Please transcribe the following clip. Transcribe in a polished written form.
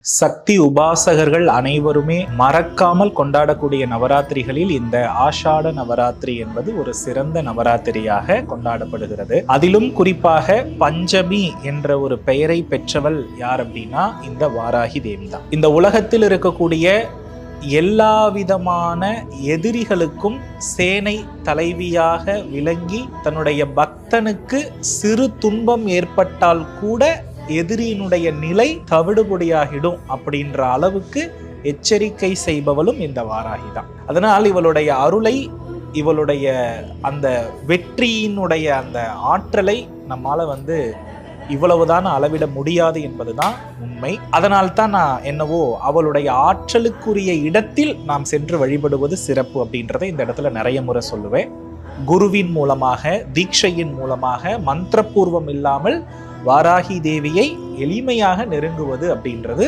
சக்தி உபாசகர்கள் அனைவருமே மறக்காமல் கொண்டாடக்கூடிய நவராத்திரிகளில் இந்த ஆஷாட நவராத்திரி என்பது ஒரு சிறந்த நவராத்திரியாக கொண்டாடப்படுகிறது. அதிலும் குறிப்பாக பஞ்சமி என்ற ஒரு பெயரை பெற்றவள் யார் அப்படின்னா இந்த வாராகி தேவி தான். இந்த உலகத்தில் இருக்கக்கூடிய எல்லா விதமான எதிரிகளுக்கும் சேனை தலைவியாக விளங்கி தன்னுடைய பக்தனுக்கு சிறு துன்பம் ஏற்பட்டால் கூட எதிரியினுடைய நிலை தவிடுபொடியாகிடும் அப்படின்ற அளவுக்கு எச்சரிக்கை செய்பவளும் இந்த வாராகி தான். அதனால் இவளுடைய அருளை, இவளுடைய அந்த வெற்றியினுடைய அந்த ஆற்றலை நம்மால இவ்வளவுதான் அளவிட முடியாது என்பதுதான் உண்மை. அதனால்தான் நான் என்னவோ அவளுடைய ஆற்றலுக்குரிய இடத்தில் நாம் சென்று வழிபடுவது சிறப்பு அப்படின்றத இந்த இடத்துல நிறைய முறை சொல்லுவேன். குருவின் மூலமாக, தீட்சையின் மூலமாக, மந்திரபூர்வம் இல்லாமல் வாராகி தேவியை எளிமையாக நெருங்குவது அப்படின்றது